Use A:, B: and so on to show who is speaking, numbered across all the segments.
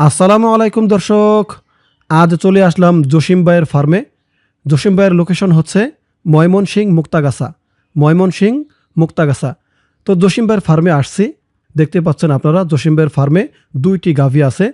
A: আসসালামু আলাইকুম দর্শক, আজ চলে আসলাম জসিম ভাইয়ের ফার্মে। জসিম ভাইয়ের লোকেশন হচ্ছে ময়মনসিংহ মুক্তাগাছা। তো জসিম ভাইয়ের ফার্মে আসছি, দেখতে পাচ্ছেন আপনারা জসিম ভাইয়ের ফার্মে 2টি গাভী আছে।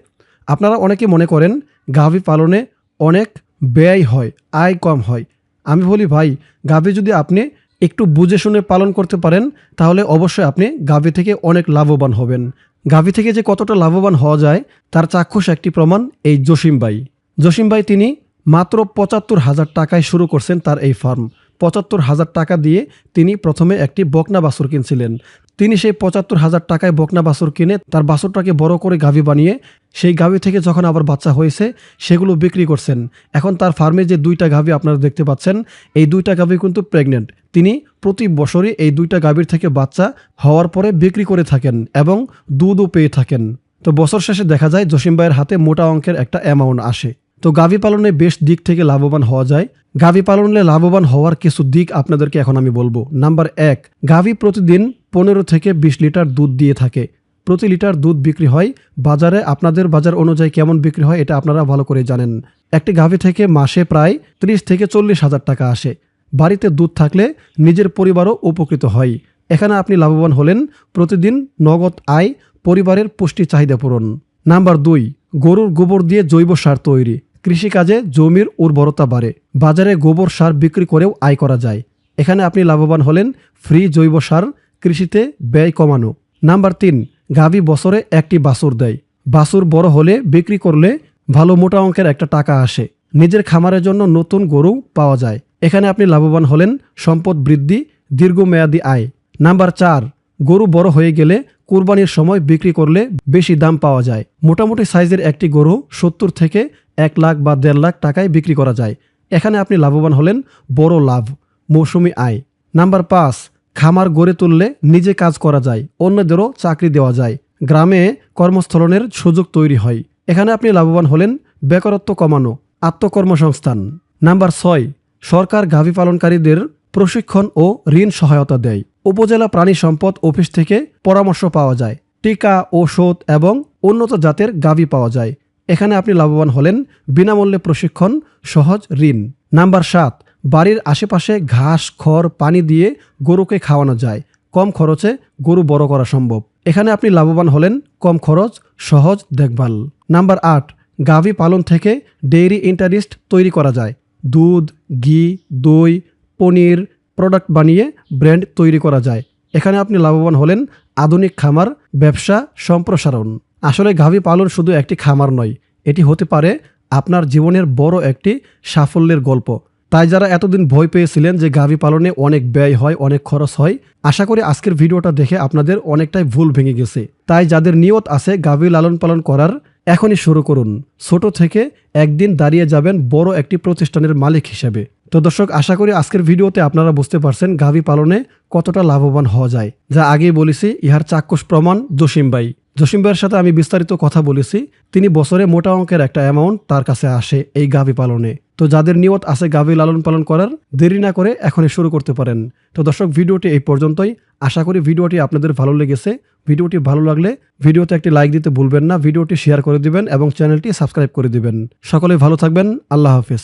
A: আপনারা অনেকে মনে করেন গাভী পালনে অনেক ব্যয় হয়, আয় কম হয়। আমি বলি ভাই, গাভী যদি আপনি একটু বুঝে শুনে পালন করতে পারেন তাহলে অবশ্যই আপনি গাভী থেকে অনেক লাভবান হবেন। গাভী থেকে যে কতটা লাভবান হওয়া যায় তার চাক্ষুষ একটি প্রমাণ এই জসিম ভাই। জসিম ভাই তিনি মাত্র ৭৫,০০০ টাকায় শুরু করছেন তার এই ফার্ম। ৭৫,০০০ টাকা দিয়ে তিনি প্রথমে একটি বকনা বাছুর কিনছিলেন। তিনি সেই ৭৫,০০০ টাকায় বকনা বাছুর কিনে তার বাছুরটাকে বড় করে গাভী বানিয়ে সেই গাভী থেকে যখন আবার বাচ্চা হয়েছে সেগুলো বিক্রি করছেন। এখন তার ফার্মে যে 2টা গাভী আপনারা দেখতে পাচ্ছেন, এই 2টা গাভী কিন্তু প্রেগনেন্ট। তিনি প্রতি বছরই এই 2টা গাভীর থেকে বাচ্চা হওয়ার পরে বিক্রি করে থাকেন এবং দুধও পেয়ে থাকেন। তো বছর শেষে দেখা যায় জসিম ভাইয়ের হাতে মোটা অঙ্কের একটা অ্যামাউন্ট আসে। তো গাভী পালনে বেশ দিক থেকে লাভবান হওয়া যায়। গাভী পালনে লাভবান হওয়ার কিছু দিক আপনাদেরকে এখন আমি বলবো। নাম্বার 1, গাভী প্রতিদিন 15 থেকে 20 লিটার দুধ দিয়ে থাকে। প্রতি লিটার দুধ বিক্রি হয় বাজারে। আপনাদের বাজার অনুযায়ী কেমন বিক্রি হয় এটা আপনারা ভালো করে জানেন। একটি গাভী থেকে মাসে প্রায় 30 থেকে 40,০০০ টাকা আসে। বাড়িতে দুধ থাকলে নিজের পরিবারও উপকৃত হয়। এখানে আপনি লাভবান হলেন, প্রতিদিন নগদ আয়, পরিবারের পুষ্টি চাহিদা পূরণ। নাম্বার 2, গরুর গোবর দিয়ে জৈব সার তৈরি। কৃষিকাজে জমির উর্বরতা বাড়ে। বাজারে গোবর সার বিক্রি করেও আয় করা যায়। এখানে আপনি লাভবান হলেন, ফ্রি জৈব সার, কৃষিতে ব্যয় কমানো। নাম্বার 3, গাভী বছরে একটি বাছুর দেয়। বাছুর বড় হলে বিক্রি করলে ভালো মোটা অঙ্কের একটা টাকা আসে। নিজের খামারের জন্য নতুন গরু পাওয়া যায়। এখানে আপনি লাভবান হলেন, সম্পদ বৃদ্ধি, দীর্ঘমেয়াদী আয়। নাম্বার 4, গরু বড় হয়ে গেলে কুরবানির সময় বিক্রি করলে বেশি দাম পাওয়া যায়। মোটামুটি সাইজের একটি গরু 70 থেকে 1 লাখ বা 1.5 লাখ টাকায় বিক্রি করা যায়। এখানে আপনি লাভবান হলেন, বড় লাভ, মৌসুমি আয়। নাম্বার 5, খামার গড়ে তুললে নিজে কাজ করা যায়, অন্যদেরও চাকরি দেওয়া যায়। গ্রামে কর্মস্থলনের সুযোগ তৈরি হয়। এখানে আপনি লাভবান হলেন, বেকারত্ব কমানো, আত্মকর্মসংস্থান। নাম্বার 6, সরকার গাভী পালনকারীদের প্রশিক্ষণ ও ঋণ সহায়তা দেয়। উপজেলা প্রাণী সম্পদ অফিস থেকে পরামর্শ পাওয়া যায়। টিকা, ঔষধ এবং উন্নত জাতের গাভী পাওয়া যায়। এখানে আপনি লাভবান হলেন, বিনামূল্যে প্রশিক্ষণ, সহজ ঋণ। নাম্বার 7, বাড়ির আশেপাশে ঘাস, খড়, পানি দিয়ে গরুকে খাওয়ানো যায়। কম খরচে গরু বড় করা সম্ভব। এখানে আপনি লাভবান হলেন, কম খরচ, সহজ দেখভাল। নাম্বার 8, গাভী পালন থেকে ডেইরি ইন্টারেস্ট তৈরি করা যায়। দুধ, ঘি, দই, পনির প্রোডাক্ট বানিয়ে ব্র্যান্ড তৈরি করা যায়। এখানে আপনি লাভবান হলেন, আধুনিক খামার, ব্যবসা সম্প্রসারণ। আসলে গাভী পালন শুধু একটি খামার নয়, এটি হতে পারে আপনার জীবনের বড় একটি সাফল্যের গল্প। তাই যারা এতদিন ভয় পেয়েছিলেন যে গাভী পালনে অনেক ব্যয় হয়, অনেক খরচ হয়, আশা করি আজকের ভিডিওটা দেখে আপনাদের অনেকটাই ভুল ভেঙে গেছে। তাই যাদের নিয়ত আছে গাভী লালন পালন করার, এখনই শুরু করুন। ছোট থেকে একদিন দাঁড়িয়ে যাবেন বড় একটি প্রতিষ্ঠানের মালিক হিসেবে। তো দর্শক, আশা করি আজকের ভিডিওতে আপনারা বুঝতে পারছেন গাভী পালনে কতটা লাভবান হওয়া যায়। যা আগেই বলেছি, ইহার চাক্ষুষ প্রমাণ জসিম ভাই। জসিম ভাইয়ের সাথে আমি বিস্তারিত কথা বলেছি। তিনি বছরে মোটা অঙ্কের একটা অ্যামাউন্ট তার কাছে আসে এই গাভী পালনে। তো যাদের নিয়ত আছে গাভী লালন পালন করার, দেরি না করে এখনই শুরু করতে পারেন। তো দর্শক, ভিডিওটি এই পর্যন্তই। আশা করি ভিডিওটি আপনাদের ভালো লেগেছে। ভিডিওটি ভালো লাগলে ভিডিওতে একটি লাইক দিতে ভুলবেন না, ভিডিওটি শেয়ার করে দিবেন এবং চ্যানেলটি সাবস্ক্রাইব করে দিবেন। সকলে ভালো থাকবেন। আল্লাহ হাফেজ।